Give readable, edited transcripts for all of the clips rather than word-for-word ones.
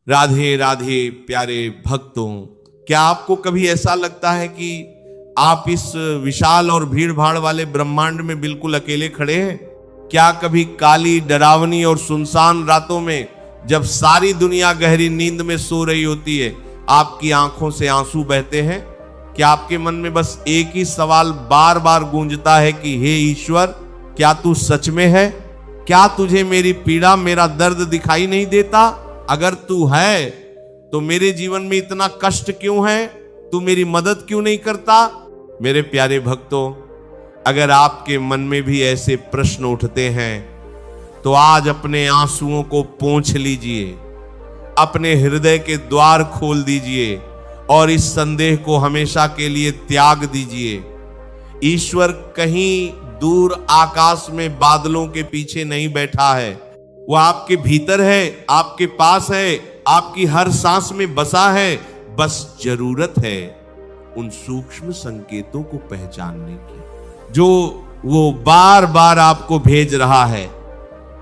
राधे राधे प्यारे भक्तों, क्या आपको कभी ऐसा लगता है कि आप इस विशाल और भीड़ भाड़ वाले ब्रह्मांड में बिल्कुल अकेले खड़े हैं? क्या कभी काली, डरावनी और सुनसान रातों में जब सारी दुनिया गहरी नींद में सो रही होती है, आपकी आंखों से आंसू बहते हैं? क्या आपके मन में बस एक ही सवाल बार बार गूंजता है कि हे ईश्वर, क्या तू सच में है? क्या तुझे मेरी पीड़ा, मेरा दर्द दिखाई नहीं देता? अगर तू है तो मेरे जीवन में इतना कष्ट क्यों है? तू मेरी मदद क्यों नहीं करता? मेरे प्यारे भक्तों, अगर आपके मन में भी ऐसे प्रश्न उठते हैं तो आज अपने आंसुओं को पोंछ लीजिए, अपने हृदय के द्वार खोल दीजिए और इस संदेह को हमेशा के लिए त्याग दीजिए। ईश्वर कहीं दूर आकाश में बादलों के पीछे नहीं बैठा है, वो आपके भीतर है, आपके पास है, आपकी हर सांस में बसा है। बस जरूरत है उन सूक्ष्म संकेतों को पहचानने की जो वो बार बार आपको भेज रहा है।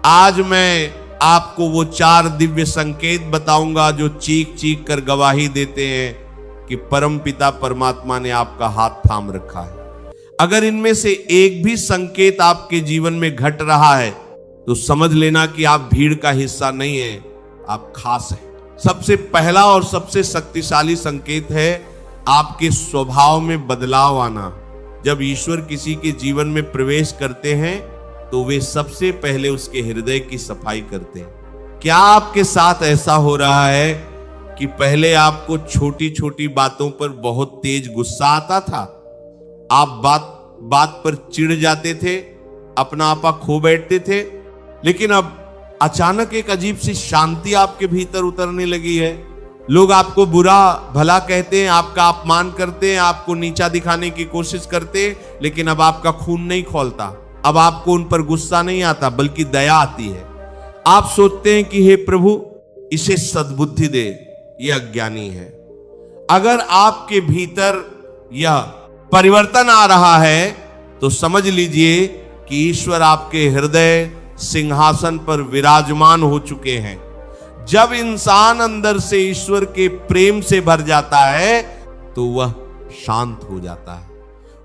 आज मैं आपको वो 4 दिव्य संकेत बताऊंगा जो चीख चीख कर गवाही देते हैं कि परमपिता परमात्मा ने आपका हाथ थाम रखा है। अगर इनमें से एक भी संकेत आपके जीवन में घट रहा है तो समझ लेना कि आप भीड़ का हिस्सा नहीं है, आप खास हैं। सबसे पहला और सबसे शक्तिशाली संकेत है आपके स्वभाव में बदलाव आना। जब ईश्वर किसी के जीवन में प्रवेश करते हैं तो वे सबसे पहले उसके हृदय की सफाई करते हैं। क्या आपके साथ ऐसा हो रहा है कि पहले आपको छोटी छोटी बातों पर बहुत तेज गुस्सा आता था, आप बात बात पर चिढ़ जाते थे, अपना आपा खो बैठते थे, लेकिन अब अचानक एक अजीब सी शांति आपके भीतर उतरने लगी है। लोग आपको बुरा भला कहते हैं, आपका अपमान करते हैं, आपको नीचा दिखाने की कोशिश करते हैं, लेकिन अब आपका खून नहीं खौलता। अब आपको उन पर गुस्सा नहीं आता बल्कि दया आती है। आप सोचते हैं कि हे प्रभु, इसे सद्बुद्धि दे, ये अज्ञानी है। अगर आपके भीतर यह परिवर्तन आ रहा है तो समझ लीजिए कि ईश्वर आपके हृदय सिंहासन पर विराजमान हो चुके हैं। जब इंसान अंदर से ईश्वर के प्रेम से भर जाता है तो वह शांत हो जाता है,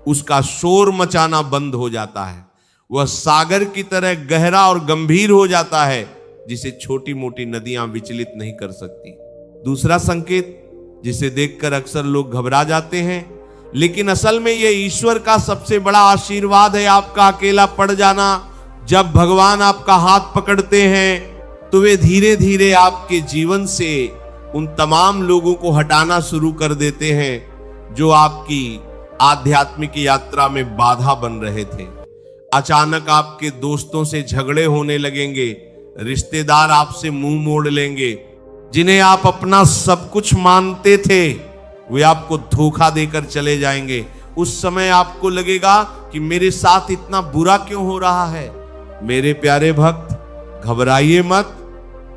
उसका शोर मचाना बंद हो जाता है, वह सागर की तरह गहरा और गंभीर हो जाता है जिसे छोटी मोटी नदियां विचलित नहीं कर सकती। दूसरा संकेत जिसे देखकर अक्सर लोग घबरा जाते हैं, लेकिन असल में यह ईश्वर का सबसे बड़ा आशीर्वाद है, आपका अकेला पड़ जाना। जब भगवान आपका हाथ पकड़ते हैं तो वे धीरे धीरे आपके जीवन से उन तमाम लोगों को हटाना शुरू कर देते हैं जो आपकी आध्यात्मिक यात्रा में बाधा बन रहे थे। अचानक आपके दोस्तों से झगड़े होने लगेंगे, रिश्तेदार आपसे मुंह मोड़ लेंगे, जिन्हें आप अपना सब कुछ मानते थे वे आपको धोखा देकर चले जाएंगे। उस समय आपको लगेगा कि मेरे साथ इतना बुरा क्यों हो रहा है। मेरे प्यारे भक्त, घबराइए मत,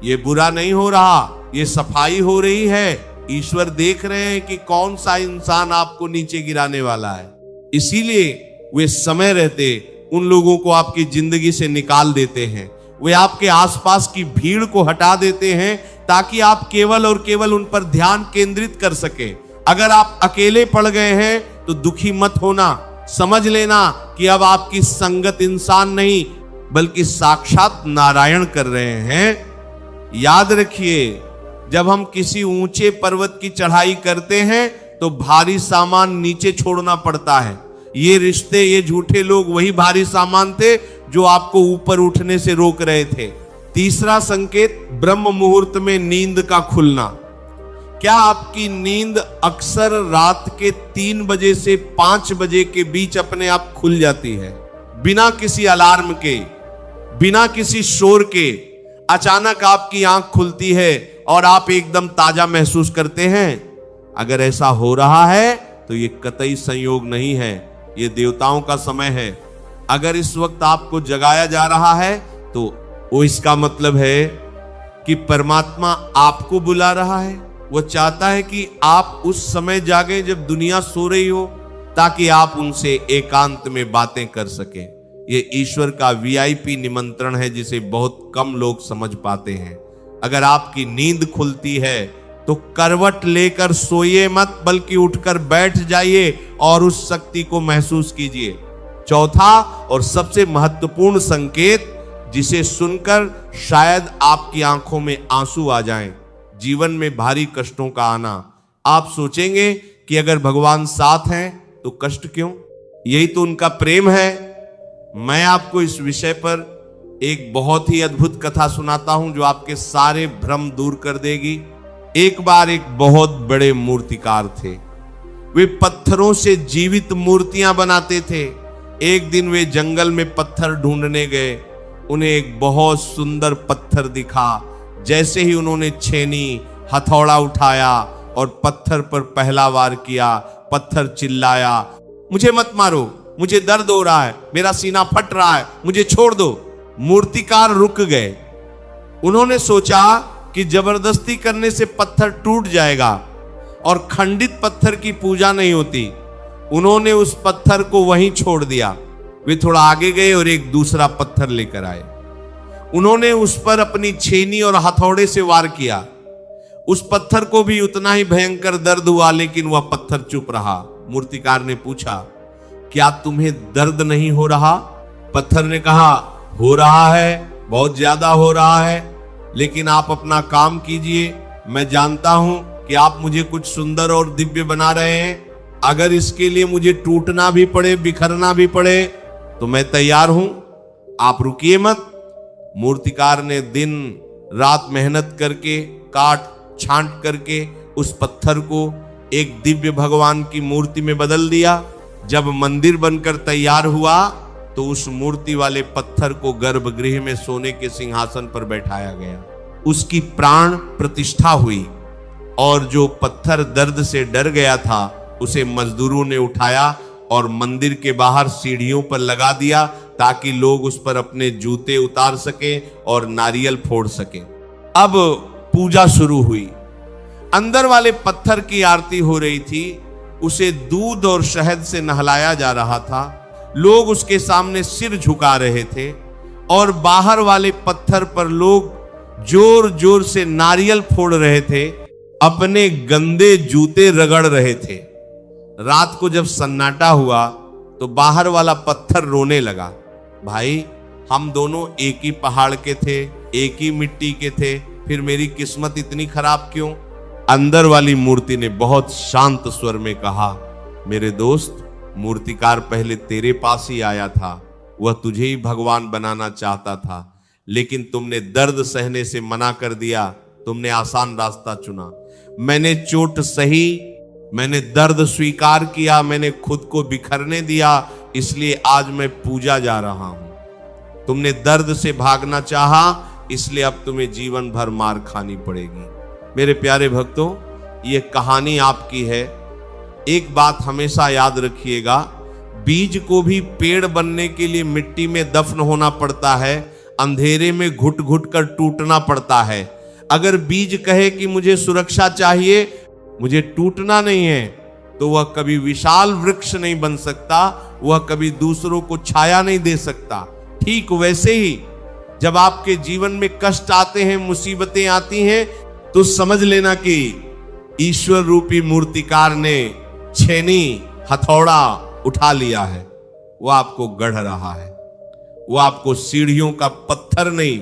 ये बुरा नहीं हो रहा, ये सफाई हो रही है। ईश्वर देख रहे हैं कि कौन सा इंसान आपको नीचे गिराने वाला है, इसीलिए वे समय रहते उन लोगों को आपकी जिंदगी से निकाल देते हैं। वे आपके आसपास की भीड़ को हटा देते हैं ताकि आप केवल और केवल उन पर ध्यान केंद्रित कर सके। अगर आप अकेले पड़ गए हैं तो दुखी मत होना, समझ लेना कि अब आपकी संगत इंसान नहीं बल्कि साक्षात नारायण कर रहे हैं। याद रखिए, जब हम किसी ऊंचे पर्वत की चढ़ाई करते हैं तो भारी सामान नीचे छोड़ना पड़ता है। ये रिश्ते, ये झूठे लोग वही भारी सामान थे जो आपको ऊपर उठने से रोक रहे थे। तीसरा संकेत, ब्रह्म मुहूर्त में नींद का खुलना। क्या आपकी नींद अक्सर रात के 3 बजे से 5 बजे के बीच अपने आप खुल जाती है, बिना किसी अलार्म के, बिना किसी शोर के? अचानक आपकी आंख खुलती है और आप एकदम ताजा महसूस करते हैं। अगर ऐसा हो रहा है तो ये कतई संयोग नहीं है, ये देवताओं का समय है। अगर इस वक्त आपको जगाया जा रहा है तो वो इसका मतलब है कि परमात्मा आपको बुला रहा है। वो चाहता है कि आप उस समय जागे जब दुनिया सो रही हो, ताकि आप उनसे एकांत में बातें कर सकें। ये ईश्वर का वीआईपी निमंत्रण है जिसे बहुत कम लोग समझ पाते हैं। अगर आपकी नींद खुलती है तो करवट लेकर सोइए मत, बल्कि उठकर बैठ जाइए और उस शक्ति को महसूस कीजिए। चौथा और सबसे महत्वपूर्ण संकेत, जिसे सुनकर शायद आपकी आंखों में आंसू आ जाएं, जीवन में भारी कष्टों का आना। आप सोचेंगे कि अगर भगवान साथ हैं तो कष्ट क्यों? यही तो उनका प्रेम है। मैं आपको इस विषय पर एक बहुत ही अद्भुत कथा सुनाता हूं जो आपके सारे भ्रम दूर कर देगी। एक बार एक बहुत बड़े मूर्तिकार थे। वे पत्थरों से जीवित मूर्तियां बनाते थे। एक दिन वे जंगल में पत्थर ढूंढने गए। उन्हें एक बहुत सुंदर पत्थर दिखा। जैसे ही उन्होंने छेनी, हथौड़ा उठाया और पत्थर पर पहला वार किया, पत्थर चिल्लाया, मुझे मत मारो, मुझे दर्द हो रहा है, मेरा सीना फट रहा है, मुझे छोड़ दो। मूर्तिकार रुक गए। उन्होंने सोचा कि जबरदस्ती करने से पत्थर टूट जाएगा और खंडित पत्थर की पूजा नहीं होती। उन्होंने उस पत्थर को वहीं छोड़ दिया। वे थोड़ा आगे गए और एक दूसरा पत्थर लेकर आए। उन्होंने उस पर अपनी छेनी और हथौड़े से वार किया। उस पत्थर को भी उतना ही भयंकर दर्द हुआ, लेकिन वह पत्थर चुप रहा। मूर्तिकार ने पूछा, क्या तुम्हें दर्द नहीं हो रहा? पत्थर ने कहा, हो रहा है, बहुत ज्यादा हो रहा है, लेकिन आप अपना काम कीजिए। मैं जानता हूं कि आप मुझे कुछ सुंदर और दिव्य बना रहे हैं। अगर इसके लिए मुझे टूटना भी पड़े, बिखरना भी पड़े, तो मैं तैयार हूं। आप रुकिए मत। मूर्तिकार ने दिन रात मेहनत करके, काट छांट करके उस पत्थर को एक दिव्य भगवान की मूर्ति में बदल दिया। जब मंदिर बनकर तैयार हुआ तो उस मूर्ति वाले पत्थर को गर्भगृह में सोने के सिंहासन पर बैठाया गया। उसकी प्राण प्रतिष्ठा हुई और जो पत्थर दर्द से डर गया था उसे मजदूरों ने उठाया और मंदिर के बाहर सीढ़ियों पर लगा दिया, ताकि लोग उस पर अपने जूते उतार सके और नारियल फोड़ सके। अब पूजा शुरू हुई। अंदर वाले पत्थर की आरती हो रही थी। उसे दूध और शहद से नहलाया जा रहा था। लोग उसके सामने सिर झुका रहे थे और बाहर वाले पत्थर पर लोग जोर जोर से नारियल फोड़ रहे थे, अपने गंदे जूते रगड़ रहे थे। रात को जब सन्नाटा हुआ तो बाहर वाला पत्थर रोने लगा, भाई हम दोनों एक ही पहाड़ के थे, एक ही मिट्टी के थे, फिर मेरी किस्मत इतनी खराब क्यों? अंदर वाली मूर्ति ने बहुत शांत स्वर में कहा, मेरे दोस्त, मूर्तिकार पहले तेरे पास ही आया था। वह तुझे ही भगवान बनाना चाहता था, लेकिन तुमने दर्द सहने से मना कर दिया। तुमने आसान रास्ता चुना। मैंने चोट सही, मैंने दर्द स्वीकार किया, मैंने खुद को बिखरने दिया, इसलिए आज मैं पूजा जा रहा हूं। तुमने दर्द से भागना चाहा, इसलिए अब तुम्हें जीवन भर मार खानी पड़ेगी। मेरे प्यारे भक्तों, ये कहानी आपकी है। एक बात हमेशा याद रखिएगा, बीज को भी पेड़ बनने के लिए मिट्टी में दफन होना पड़ता है, अंधेरे में घुट घुट कर टूटना पड़ता है। अगर बीज कहे कि मुझे सुरक्षा चाहिए, मुझे टूटना नहीं है, तो वह कभी विशाल वृक्ष नहीं बन सकता, वह कभी दूसरों को छाया नहीं दे सकता। ठीक वैसे ही जब आपके जीवन में कष्ट आते हैं, मुसीबतें आती हैं, तो समझ लेना कि ईश्वर रूपी मूर्तिकार ने छेनी, हथौड़ा उठा लिया है। वह आपको गढ़ रहा है। वह आपको सीढ़ियों का पत्थर नहीं,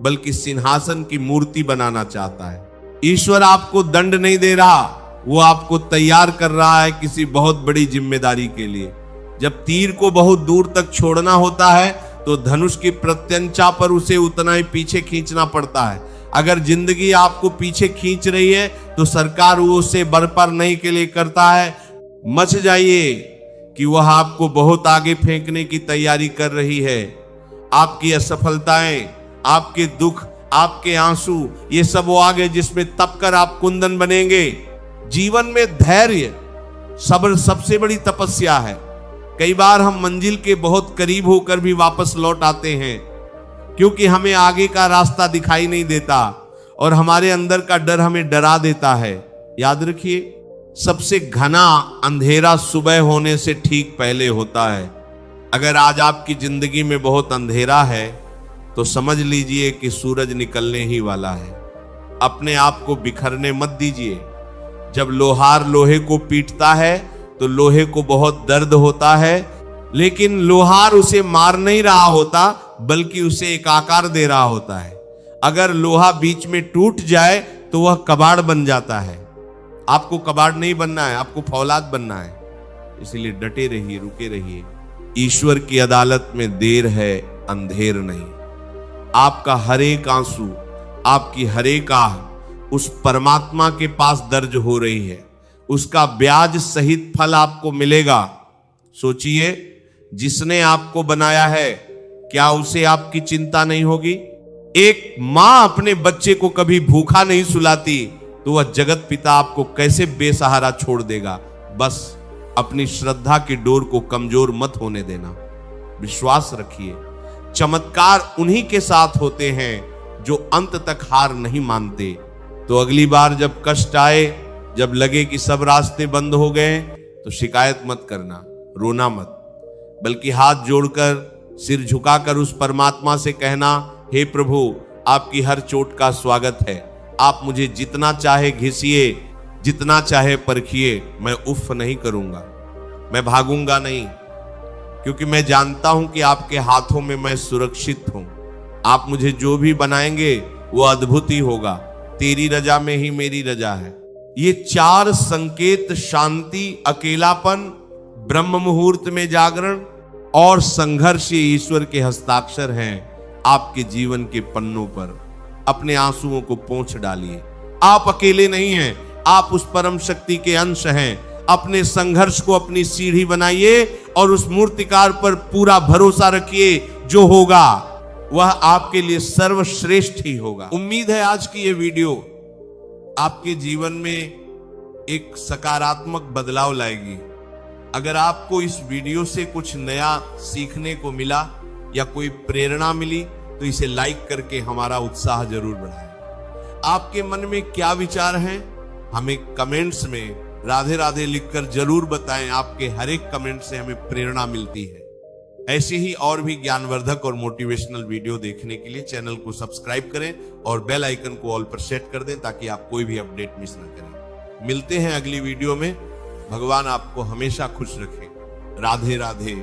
बल्कि सिंहासन की मूर्ति बनाना चाहता है। ईश्वर आपको दंड नहीं दे रहा, वो आपको तैयार कर रहा है किसी बहुत बड़ी जिम्मेदारी के लिए। जब तीर को बहुत दूर तक छोड़ना होता है तो धनुष की प्रत्यंचा पर उसे उतना ही पीछे खींचना पड़ता है। अगर जिंदगी आपको पीछे खींच रही है तो सरकार वो उसे बरपर नहीं के लिए करता है। मच जाइए कि वह आपको बहुत आगे फेंकने की तैयारी कर रही है। आपकी असफलताएं, आपके दुख, आपके आंसू, ये सब वो आगे जिसमें तप कर आप कुंदन बनेंगे। जीवन में धैर्य, सब्र सबसे बड़ी तपस्या है। कई बार हम मंजिल के बहुत करीब होकर भी वापस लौट आते हैं, क्योंकि हमें आगे का रास्ता दिखाई नहीं देता और हमारे अंदर का डर हमें डरा देता है। याद रखिए, सबसे घना अंधेरा सुबह होने से ठीक पहले होता है। अगर आज आपकी जिंदगी में बहुत अंधेरा है तो समझ लीजिए कि सूरज निकलने ही वाला है। अपने आप को बिखरने मत दीजिए। जब लोहार लोहे को पीटता है तो लोहे को बहुत दर्द होता है, लेकिन लोहार उसे मार नहीं रहा होता बल्कि उसे एक आकार दे रहा होता है। अगर लोहा बीच में टूट जाए तो वह कबाड़ बन जाता है। आपको कबाड़ नहीं बनना है, आपको फौलाद बनना है। इसलिए डटे रहिए, रुके रहिए। ईश्वर की अदालत में देर है, अंधेर नहीं। आपका हर एक आंसू, आपकी हर एक आह उस परमात्मा के पास दर्ज हो रही है। उसका ब्याज सहित फल आपको मिलेगा। सोचिए, जिसने आपको बनाया है, क्या उसे आपकी चिंता नहीं होगी? एक मां अपने बच्चे को कभी भूखा नहीं सुलाती तो वह जगत पिता आपको कैसे बेसहारा छोड़ देगा? बस अपनी श्रद्धा की डोर को कमजोर मत होने देना। विश्वास रखिए, चमत्कार उन्हीं के साथ होते हैं जो अंत तक हार नहीं मानते। तो अगली बार जब कष्ट आए, जब लगे कि सब रास्ते बंद हो गए, तो शिकायत मत करना, रोना मत, बल्कि हाथ जोड़कर, सिर झुकाकर उस परमात्मा से कहना, हे प्रभु, आपकी हर चोट का स्वागत है। आप मुझे जितना चाहे घिसिए, जितना चाहे परखिए, मैं उफ नहीं करूंगा, मैं भागूंगा नहीं, क्योंकि मैं जानता हूं कि आपके हाथों में मैं सुरक्षित हूं। आप मुझे जो भी बनाएंगे वो अद्भुत ही होगा। तेरी रजा में ही मेरी रजा है। ये 4 संकेत, शांति, अकेलापन, ब्रह्म मुहूर्त में जागरण और संघर्ष, ये ईश्वर के हस्ताक्षर हैं आपके जीवन के पन्नों पर। अपने आंसुओं को पोंछ डालिए। आप अकेले नहीं हैं, आप उस परम शक्ति के अंश हैं। अपने संघर्ष को अपनी सीढ़ी बनाइए और उस मूर्तिकार पर पूरा भरोसा रखिए। जो होगा वह आपके लिए सर्वश्रेष्ठ ही होगा। उम्मीद है आज की ये वीडियो आपके जीवन में एक सकारात्मक बदलाव लाएगी। अगर आपको इस वीडियो से कुछ नया सीखने को मिला या कोई प्रेरणा मिली तो इसे लाइक करके हमारा उत्साह जरूर बढ़ाएं। आपके मन में क्या विचार हैं, हमें कमेंट्स में राधे राधे लिखकर जरूर बताएं। आपके हर एक कमेंट से हमें प्रेरणा मिलती है। ऐसे ही और भी ज्ञानवर्धक और मोटिवेशनल वीडियो देखने के लिए चैनल को सब्सक्राइब करें और बेल आइकन को ऑल पर सेट कर दें ताकि आप कोई भी अपडेट मिस न करें। मिलते हैं अगली वीडियो में। भगवान आपको हमेशा खुश रखे। राधे राधे।